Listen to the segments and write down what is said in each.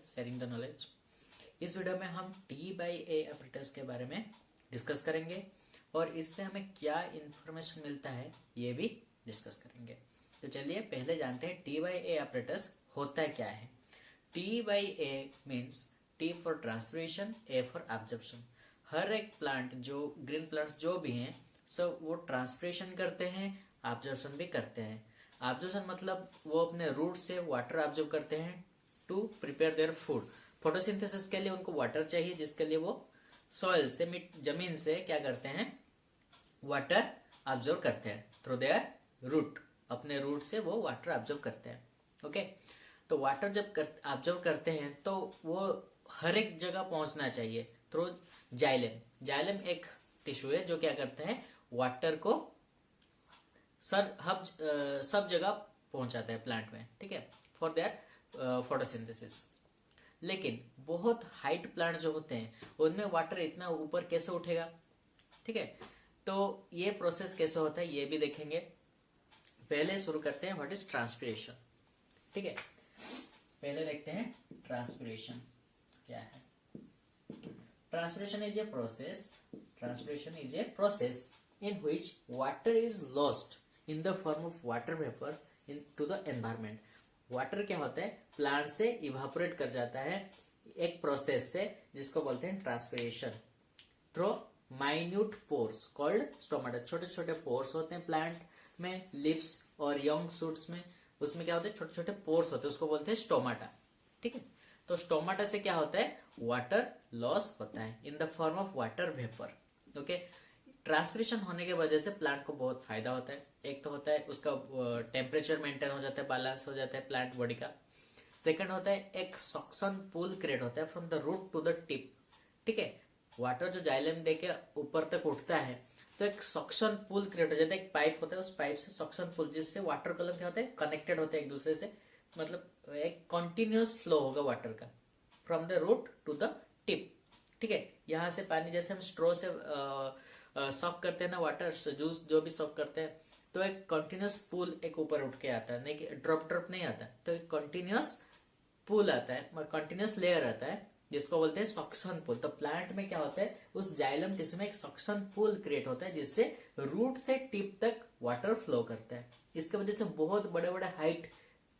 Sharing the knowledge. इस video में हम T/A ऑपरेटर्स के बारे में डिस्कस करेंगे और इससे हमें क्या इंफॉर्मेशन मिलता है ये भी डिस्कस करेंगे। तो चलिए पहले जानते हैं T/A ऑपरेटर्स होता है क्या है। T/A means T for transpiration, A for absorption. हर एक प्लांट जो ग्रीन प्लांट्स जो भी हैं सब वो ट्रांसपिरेशन करते हैं, एब्जॉर्प्शन भी करते हैं। एब्जॉर्प्शन मतलब वो अपने रूट से वाटर एब्जॉर्ब करते हैं to prepare their food. Photosynthesis के लिए उनको वाटर चाहिए, जिसके लिए वो सॉइल से जमीन से क्या करते हैं, वाटर एब्जॉर्ब करते हैं थ्रू देयर रूट। अपने रूट से वो वाटर एब्जॉर्ब करते हैं। ओके, तो वाटर जब एब्जॉर्ब करते हैं तो वो हर एक जगह पहुंचना चाहिए थ्रू जाइलम। जाइलम एक टिश्यू है जो क्या करता है, वाटर को सब जगह पहुंचाता है प्लांट में, ठीक है, फॉर देयर फोटोसिंथेसिस। लेकिन बहुत हाइट प्लांट जो होते हैं उनमें वाटर इतना ऊपर कैसे उठेगा, ठीक है। तो ये प्रोसेस कैसे होता है ये भी देखेंगे। पहले शुरू करते हैं व्हाट इज ट्रांसपिरेशन, ठीक है। पहले देखते हैं ट्रांसपिरेशन क्या है। Transpiration is a process in which water is lost in the form of water vapor into the environment। Water क्या होता है, प्लांट से इवापोरेट कर जाता है एक प्रोसेस से जिसको बोलते हैं transpiration through minute pores called stomata. छोटे छोटे पोर्स होते हैं प्लांट में, लिव्स और यंग शूट्स में, उसमें क्या होते हैं छोटे छोटे पोर्स होते हैं, उसको बोलते हैं स्टोमाटा, ठीक है। तो स्टोमाटा से क्या होता है, वाटर लॉस होता है in the form of water vapour. Okay, transpiration होने की वजह से प्लांट को बहुत फायदा होता है। एक तो होता है उसका टेम्परेचर मेंटेन हो जाता है, बैलेंस हो जाता है प्लांट बॉडी का। सेकंड होता है एक सक्शन पुल क्रिएट होता है from the root to the tip, ठीक है। वाटर जो जाइलम दे के ऊपर तक उठता है तो एक सक्शन पुल क्रिएट हो जाता है, एक पाइप होता है, उस पाइप से सक्शन पुल, जिससे वाटर कॉलम क्या होता है, कनेक्टेड होते हैं एक दूसरे से। मतलब एक कंटिन्यूअस फ्लो होगा वाटर का from the root to the tip, ठीक है। यहाँ से पानी जैसे हम स्ट्रो से सॉक करते हैं ना, वाटर जूस जो भी सॉक करते हैं, तो एक कंटिन्यूस पूल एक ऊपर उठ के आता है, नहीं कि ड्रॉप नहीं आता, तो एक कंटिन्यूस पूल आता है, कंटिन्यूस लेयर आता है जिसको बोलते हैं सक्शन पूल। तो प्लांट में क्या होता है, उस जाइलम टिश्यू में एक सक्शन पूल क्रिएट होता है जिससे रूट से टिप तक वाटर फ्लो करता है। इसके वजह से बहुत बड़े बड़े हाइट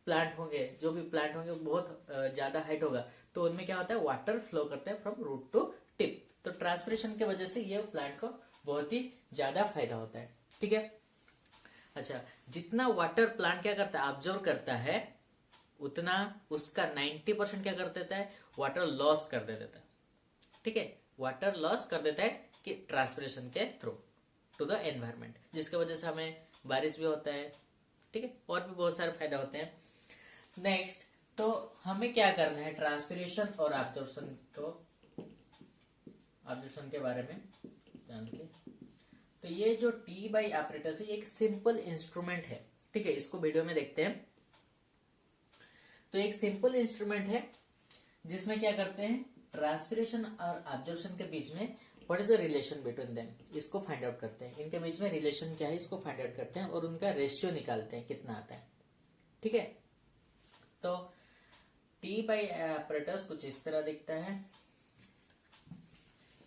प्लांट होंगे, जो भी प्लांट होंगे बहुत ज्यादा हाइट होगा, तो उनमें क्या होता है, वाटर फ्लो करता है फ्रॉम रूट टू टिप। तो ट्रांसपिरेशन की वजह से ये प्लांट को बहुत ही ज्यादा फायदा होता है, ठीक है। अच्छा, जितना वाटर प्लांट क्या करता है, ऑब्जर्व करता है, उतना उसका 90% क्या कर देता है, वाटर लॉस कर देता है, ठीक है। वाटर लॉस कर देता है कि ट्रांसपिरेशन के थ्रू टू द एनवायरमेंट, जिसकी वजह से हमें बारिश भी होता है, ठीक है, और भी बहुत सारे फायदा होते हैं। नेक्स्ट, तो हमें क्या करना है, ट्रांसपिरेशन और ऑब्जर्वेशन के बारे में जान के। तो ये जो T/A ऑपरेटर्स है ये एक सिंपल इंस्ट्रूमेंट है, ठीक है। इसको वीडियो में देखते हैं। तो एक सिंपल इंस्ट्रूमेंट है जिसमें क्या करते हैं, ट्रांसपिरेशन और ऑब्जर्वेशन के बीच में what is the relation between them, इसको फाइंड आउट करते हैं। इनके बीच में रिलेशन क्या है इसको फाइंड आउट करते हैं और उनका रेशियो निकालते हैं कितना आता है, ठीक है। तो T/A ऑपरेटर्स कुछ इस तरह दिखता है।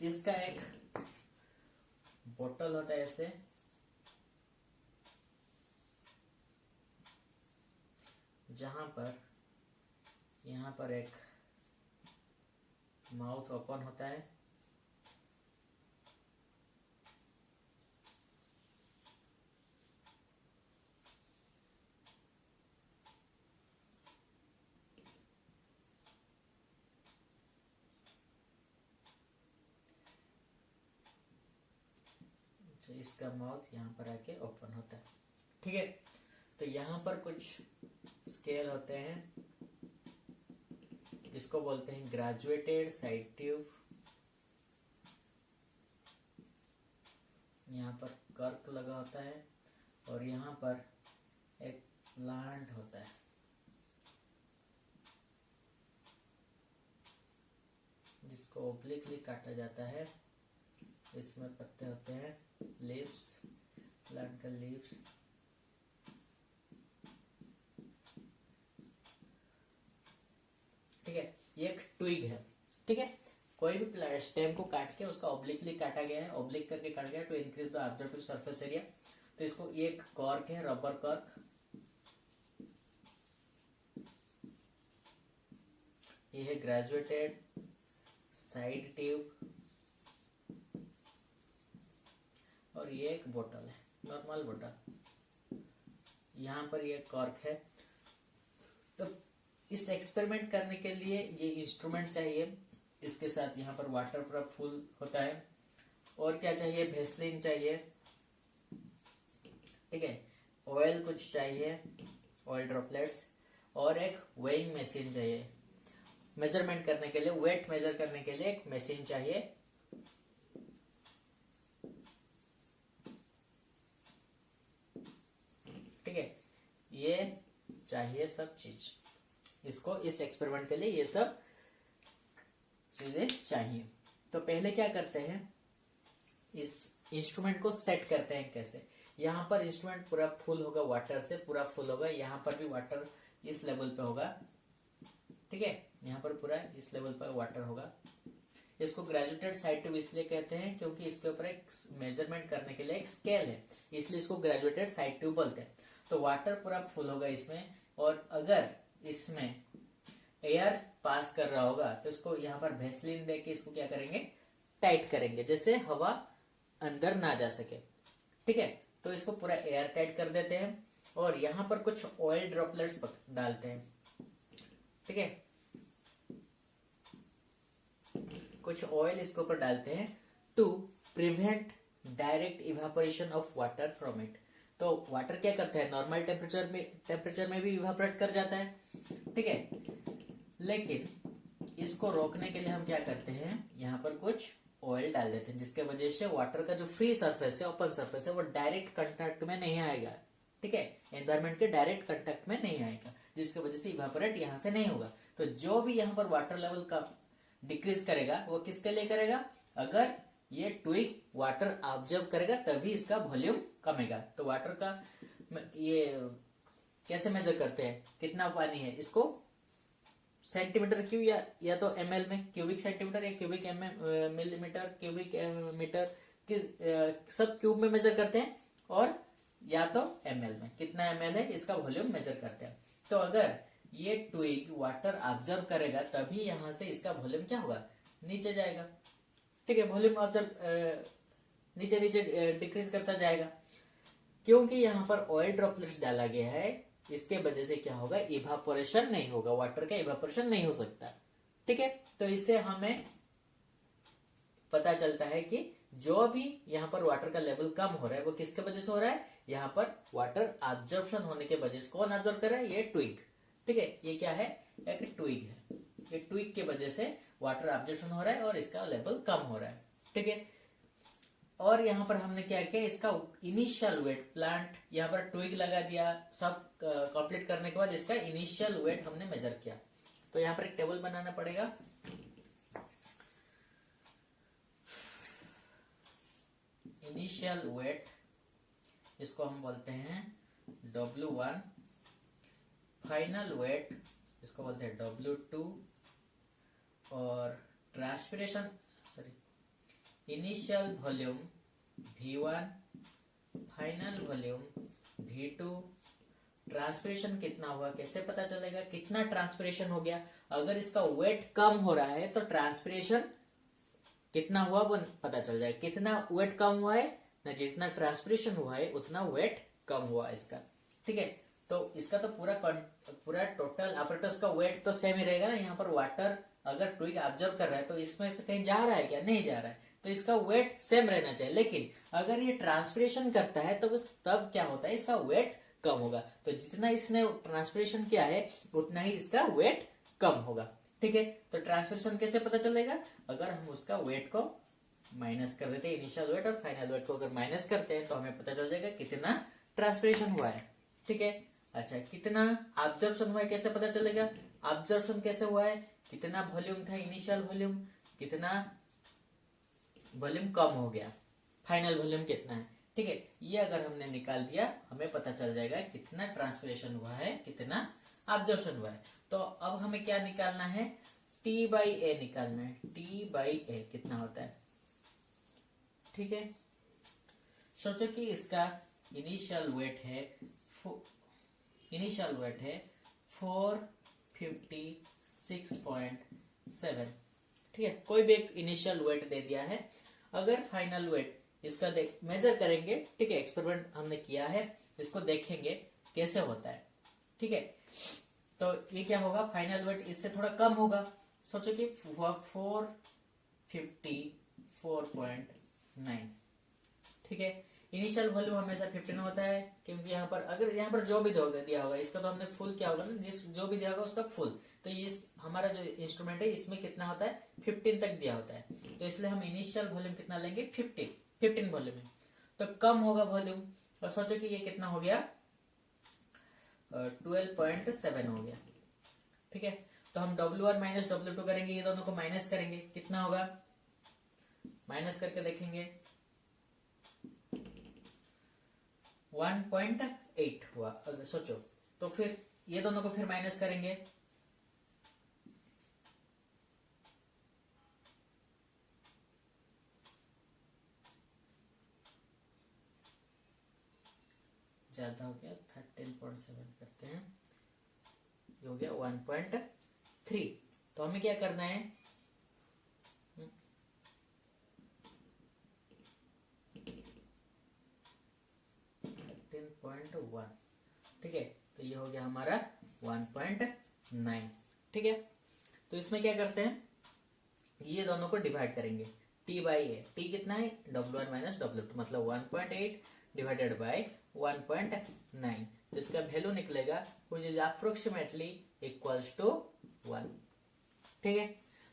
इसका एक बोतल होता है ऐसे, जहां पर यहां पर एक माउथ ओपन होता है, तो इसका माउथ यहाँ पर आके ओपन होता है, ठीक है। तो यहाँ पर कुछ स्केल होते हैं जिसको बोलते हैं ग्रेजुएटेड साइड ट्यूब। यहाँ पर कर्क लगा होता है और यहाँ पर एक प्लांट होता है, जिसको ओब्लिकली काटा जाता है। इसमें पत्ते होते हैं, लीव्स, प्लांट का लीव्स, ठीक है। ये एक ट्विग है, ठीक है। कोई भी स्टेम को काट के उसका ऑब्लिकली काटा गया है, ऑब्लिक करके काटा गया to increase the observative surface area. तो इसको ये एक कॉर्क है, रबर कॉर्क, ये है ग्रेजुएटेड साइड ट्यूब, और ये एक बोतल है, नॉर्मल बोतल। यहाँ पर ये कॉर्क है। तो इस एक्सपेरिमेंट करने के लिए ये इंस्ट्रूमेंट चाहिए, इसके साथ यहाँ पर वाटर प्रूफ फुल होता है, और क्या चाहिए, भेसलिन चाहिए, ठीक है, ऑयल कुछ चाहिए, ऑयल ड्रॉपलेट्स, और एक वेइंग मशीन चाहिए। मेजरमेंट करने के लिए, वेट मेजर करने के लिए एक मशीन चाहिए, ठीक है। ये चाहिए सब चीज, इसको इस एक्सपेरिमेंट के लिए ये सब चीजें चाहिए। तो पहले क्या करते हैं, इस इंस्ट्रूमेंट को सेट करते हैं कैसे। यहाँ पर इंस्ट्रूमेंट पूरा फुल होगा, वाटर से पूरा फुल होगा, यहाँ पर भी वाटर इस लेवल पे होगा, ठीक है, यहाँ पर पूरा इस लेवल पर वाटर होगा। इसको ग्रेजुएटेड साइड ट्यूब इसलिए कहते हैं क्योंकि इसके ऊपर एक मेजरमेंट करने के लिए एक स्केल है, इसलिए इसको ग्रेजुएटेड साइड ट्यूब बोलते हैं। तो वाटर पूरा फुल होगा इसमें, और अगर इसमें एयर पास कर रहा होगा तो इसको यहाँ पर भेसलिन देके इसको क्या करेंगे, टाइट करेंगे, जैसे हवा अंदर ना जा सके, ठीक है। तो इसको पूरा एयर टाइट कर देते हैं, और यहाँ पर कुछ ऑयल ड्रॉपलेट्स डालते हैं, ठीक है, कुछ ऑयल इसके ऊपर डालते हैं to prevent direct evaporation of water from it. तो वाटर क्या करता है, नॉर्मल टेम्परेचर में भी इवापोरेट कर जाता है, ठीक है, लेकिन इसको रोकने के लिए हम क्या करते हैं, यहाँ पर कुछ ऑयल डाल देते हैं, जिसके वजह से वाटर का जो फ्री सरफेस है, ओपन सरफेस है, वो डायरेक्ट कांटेक्ट में नहीं आएगा, ठीक है, एनवायरमेंट के डायरेक्ट कांटेक्ट में नहीं आएगा, जिसकी वजह से इवापोरेट यहाँ से नहीं होगा। तो जो भी यहाँ पर वाटर लेवल का डिक्रीज करेगा वो किसके लिए करेगा, अगर ये ट्विग वाटर ऑब्जर्व करेगा तभी इसका वॉल्यूम कमेगा। तो वाटर का ये कैसे मेजर करते हैं, कितना पानी है, इसको सेंटीमीटर क्यूब या तो एमएल में, क्यूबिक सेंटीमीटर या क्यूबिक मिलीमीटर, क्यूबिक मीटर, सब क्यूब में मेजर करते हैं, और या तो एमएल में, कितना एमएल है इसका वॉल्यूम मेजर करते हैं। तो अगर ये ट्विग वाटर ऑब्जर्व करेगा तभी यहां से इसका वॉल्यूम क्या होगा, नीचे जाएगा, ठीक है, वॉल्यूम ऑब्जर्व नीचे नीचे डिक्रीज करता जाएगा, क्योंकि यहाँ पर ऑयल ड्रॉपलेट्स डाला गया है, इसके वजह से क्या होगा, इवापोरेशन नहीं होगा, वाटर का इवापोरेशन नहीं हो सकता, ठीक है। तो इससे हमें पता चलता है कि जो भी यहाँ पर वाटर का लेवल कम हो रहा है वो किसके वजह से हो रहा है, यहाँ पर वाटर ऑब्जर्प्शन होने के वजह से। कौन ऑब्जर्व कर रहा है, ये ट्विग, ठीक है, ये क्या है, एक ट्विग है, ये ट्विग के वजह से वाटर ऑब्जर्प्शन हो रहा है और इसका लेवल कम हो रहा है, ठीक है। और यहाँ पर हमने क्या किया, इसका इनिशियल वेट, प्लांट यहाँ पर ट्विग लगा दिया, सब कंप्लीट करने के बाद इसका इनिशियल वेट हमने मेजर किया। तो यहाँ पर एक टेबल बनाना पड़ेगा, इनिशियल वेट, इसको हम बोलते हैं W1, फाइनल वेट इसको बोलते हैं W2, और transpiration initial volume V1, final volume V2। Transpiration कितना हुआ कैसे पता चलेगा, कितना ट्रांसपिरेशन हो गया, अगर इसका वेट कम हो रहा है तो ट्रांसपिरेशन कितना हुआ वो पता चल जाएगा, कितना वेट कम हुआ है ना, जितना ट्रांसपिरेशन हुआ है उतना वेट कम हुआ इसका, ठीक है। तो इसका तो पूरा टोटल ऑपरेटर्स का वेट तो सेम ही रहेगा ना। यहाँ पर वाटर अगर ट्विग ऑब्जर्व कर रहा है तो इसमें से कहीं जा रहा है क्या, नहीं जा रहा है, तो इसका वेट सेम रहना चाहिए। लेकिन अगर ये ट्रांसपिरेशन करता है तो तब क्या होता है, इसका वेट कम होगा। तो जितना इसने ट्रांसपिरेशन किया है उतना ही इसका वेट कम होगा, ठीक है। तो ट्रांसपिरेशन कैसे पता चलेगा, अगर हम उसका वेट को माइनस कर देते हैं, इनिशियल वेट और फाइनल वेट को अगर माइनस करते हैं तो हमें पता चल जाएगा कितना ट्रांसपिरेशन हुआ है, ठीक है। अच्छा, कितना ऑब्जर्प्शन हुआ है कैसे पता चलेगा, ऑब्जर्प्शन कैसे हुआ है, कितना वॉल्यूम था इनिशियल वॉल्यूम, कितना वॉल्यूम कम हो गया, फाइनल वॉल्यूम कितना है, ठीक है। ये अगर हमने निकाल दिया हमें पता चल जाएगा कितना ट्रांसपिरेशन हुआ है, कितना ऑब्जर्प्शन हुआ है। तो अब हमें क्या निकालना है, टी बाई ए निकालना है, टी बाई ए कितना होता है, ठीक है। सोचो कि इसका इनिशियल वेट है 456.7, ठीक है। कोई भी एक इनिशियल वेट दे दिया है। अगर फाइनल वेट इसका मेजर करेंगे, ठीक है, एक्सपेरिमेंट हमने किया है, इसको देखेंगे कैसे होता है, ठीक है। तो ये क्या होगा, फाइनल वेट इससे थोड़ा कम होगा। सोचो कि 454.9, ठीक है। इनिशियल वैल्यू हमेशा 15 होता है, क्योंकि यहाँ पर अगर यहाँ पर जो भी दिया होगा इसका तो हमने फुल क्या होगा ना, जो भी दिया होगा उसका फुल। तो ये हमारा जो इंस्ट्रूमेंट है इसमें कितना होता है, 15 तक दिया होता है। तो इसलिए हम इनिशियल वॉल्यूम कितना लेंगे, 15 वॉल्यूम है, तो कम होगा वॉल्यूम। और सोचो कि ये कितना हो गया, 12.7 हो गया, ठीक है। तो हम W1 माइनस W2 करेंगे, ये दोनों को माइनस करेंगे, कितना होगा, माइनस करके देखेंगे 1.8 हुआ। अगर सोचो तो फिर ये दोनों को फिर माइनस करेंगे, ज्यादा हो गया, 13.7 करते हैं, ये हो गया 1.3। तो हमें क्या करना है, 13.1, ठीक है। तो ये हो गया हमारा 1.9, ठीक है। तो इसमें क्या करते हैं, ये दोनों को डिवाइड करेंगे, टी बाई ए, टी कितना है, W1 माइनस W2, मतलब 1.8 डिवाइडेड बाई 1.9। तो इसका वैल्यू निकलेगा which is approximately equals to 1, ठीक है।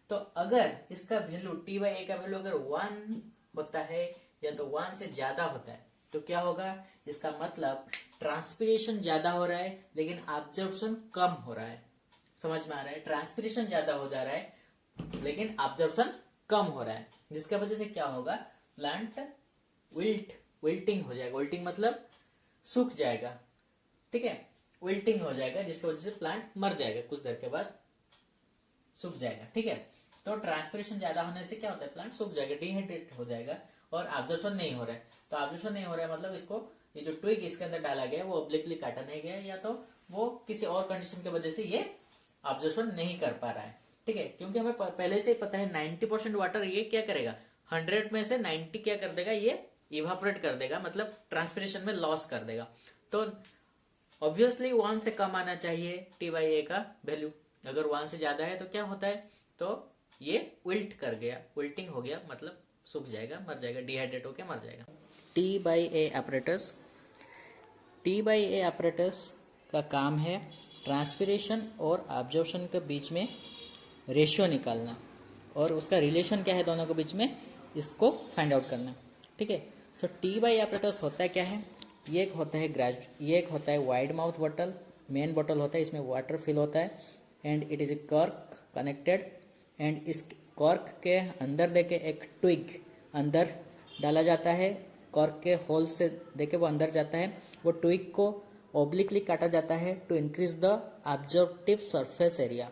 तो अगर इसका वैल्यू टी बाई ए का वैल्यू अगर 1 होता है या तो 1 से ज्यादा होता है, तो क्या होगा, इसका मतलब ट्रांसपिरेशन ज्यादा हो रहा है लेकिन ऑब्जर्प्शन कम हो रहा है। समझ में आ रहा है, ट्रांसपिरेशन ज्यादा हो जा रहा है लेकिन ऑब्जर्प्शन कम हो रहा है, जिसका वजह से क्या होगा, प्लांट विल्टिंग हो जाएगा। विल्टिंग मतलब सूख जाएगा, ठीक है, विल्टिंग हो जाएगा, जिसकी वजह से प्लांट मर जाएगा, कुछ देर के बाद सूख जाएगा, ठीक है। तो ट्रांसपिरेशन ज्यादा होने से क्या होता है, प्लांट सूख जाएगा, डिहाइड्रेट हो जाएगा, और ऑब्जर्वेशन नहीं हो रहा है। तो ऑब्जर्वेशन नहीं हो रहा है मतलब इसको, ये जो ट्विग इसके अंदर डाला गया वो ऑब्लिकली काटा नहीं गया, या तो वो किसी और कंडीशन की वजह से ये ऑब्जर्वेशन नहीं कर पा रहा है, ठीक है। क्योंकि हमें पहले से ही पता है 90% वाटर ये क्या करेगा, 100 में से 90 क्या कर देगा, ये इवापोरेट कर देगा, मतलब ट्रांसपिरेशन में लॉस कर देगा। तो ऑब्वियसली 1 से कम आना चाहिए टी बाई ए का वैल्यू। अगर 1 से ज्यादा है तो क्या होता है, तो ये विल्ट कर गया, विल्टिंग हो गया, मतलब सूख जाएगा, मर जाएगा, डिहाइड्रेट होकर मर जाएगा। T by A apparatus, T by A apparatus का काम है ट्रांसपिरेशन और ऑब्जर्वेशन के बीच में रेशियो निकालना, और उसका रिलेशन क्या है दोनों के बीच में, इसको फाइंड आउट करना, ठीक है। तो टी बाई apparatus होता है क्या है, ये एक होता है ये एक होता है wide mouth bottle, main bottle होता है, इसमें वाटर फिल होता है, एंड इट इज ए कर्क कनेक्टेड, एंड इस कॉर्क के अंदर देके एक ट्विग अंदर डाला जाता है, कॉर्क के होल से देके वो अंदर जाता है, वो ट्विग को ओब्लिकली काटा जाता है to increase the observative surface area,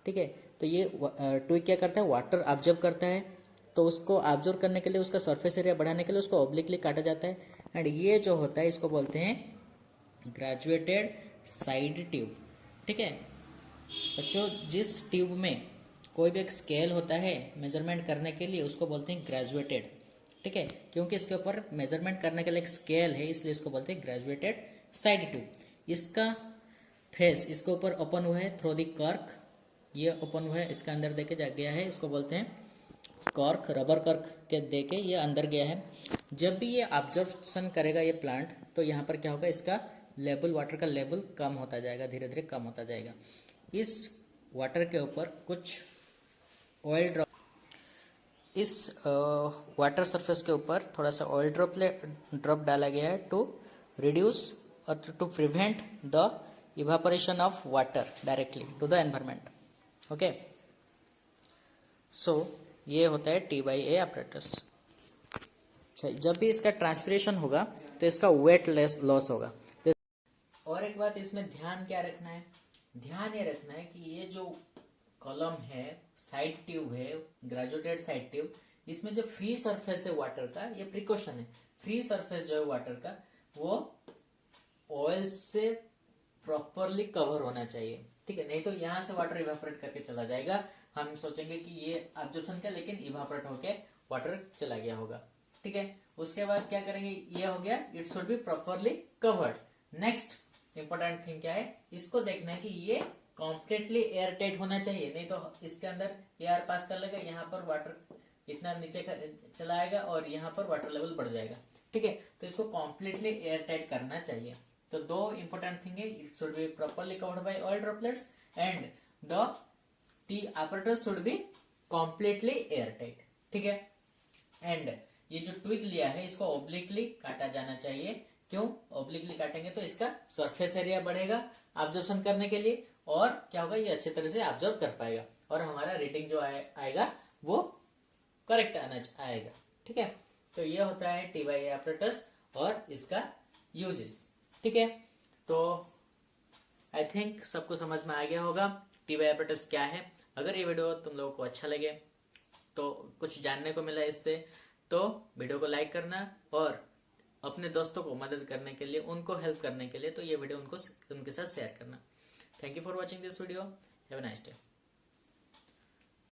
ठीक है। तो ये ट्विग क्या करता है, वाटर ऑब्जर्व करता है, तो उसको ऑब्जर्व करने के लिए, उसका सरफेस एरिया बढ़ाने के लिए उसको ओब्लिकली काटा जाता है, एंड ये जो होता है इसको बोलते हैं ग्रेजुएटेड साइड ट्यूब, ठीक है। बच्चों, जिस ट्यूब में कोई भी एक स्केल होता है मेजरमेंट करने के लिए, उसको बोलते हैं ग्रेजुएटेड, ठीक है। क्योंकि इसके ऊपर मेजरमेंट करने के लिए एक स्केल है, इसलिए इसको बोलते हैं ग्रेजुएटेड साइड ट्यूब। इसका फेस इसके ऊपर ओपन हुआ है थ्रू दी कर्क, ये ओपन हुआ है, इसका अंदर देके जा गया है, इसको बोलते हैं कॉर्क, रबर कर्क के देके ये अंदर गया है। जब भी ये ऑब्जर्वेशन करेगा ये प्लांट, तो यहाँ पर क्या होगा, इसका लेवल, वाटर का लेवल कम होता जाएगा, धीरे धीरे कम होता जाएगा। इस वाटर के ऊपर कुछ ऑयल ड्रॉप, इस वाटर सरफेस के ऊपर थोड़ा सा ऑयल ड्रॉप डाला गया है टू रिड्यूस और to prevent the evaporation of water directly to the environment, okay. So ये होता है टी बाई ए apparatus। अच्छा, जब भी इसका ट्रांसपिरेशन होगा तो इसका वेट लॉस होगा। और एक बात इसमें ध्यान क्या रखना है, ध्यान ये रखना है कि ये जो कॉलम है, साइड ट्यूब है, ग्रेजुएटेड साइड ट्यूब, इसमें जो फ्री सरफेस है वाटर का, ये प्रिकॉशन है, फ्री सरफेस जो है वाटर का वो ऑयल से प्रॉपरली कवर होना चाहिए, ठीक है। नहीं तो यहां से वाटर इवापोरेट करके चला जाएगा, हम सोचेंगे कि ये एब्जॉर्प्शन का, लेकिन इवापोरेट होके वाटर चला गया होगा, ठीक है। उसके बाद क्या करेंगे, ये हो गया, it should be properly covered. Next important thing क्या है, इसको देखना है कि ये कॉम्प्लीटली एयर टाइट होना चाहिए, नहीं तो इसके अंदर एयर पास कर लेगा, यहाँ पर वाटर इतना नीचे चला आएगा और यहाँ पर वाटर लेवल बढ़ जाएगा, ठीक है। तो इसको कॉम्प्लीटली एयर टाइट करना चाहिए। तो दो इंपॉर्टेंट थिंग है, it should be properly covered by oil droplets and the apparatus should be completely air tight, ठीक है। एंड ये जो ट्विग लिया है इसको ऑब्लिकली काटा जाना चाहिए। क्यों ऑब्लिकली काटेंगे, तो इसका सरफेस एरिया बढ़ेगा ऑब्जर्वेशन करने के लिए, और क्या होगा, ये अच्छे तरह से ऑब्जर्व कर पाएगा और हमारा रीडिंग जो आएगा वो करेक्ट आएगा, ठीक है। तो ये होता है TY apparatus और इसका यूजेस, ठीक है। तो आई थिंक सबको समझ में आ गया होगा TY apparatus क्या है। अगर ये वीडियो तुम लोगों को अच्छा लगे, तो कुछ जानने को मिला इससे, तो वीडियो को लाइक करना और अपने दोस्तों को मदद करने के लिए, उनको हेल्प करने के लिए, तो ये वीडियो उनके साथ शेयर करना। Thank you for watching this video, have a nice day.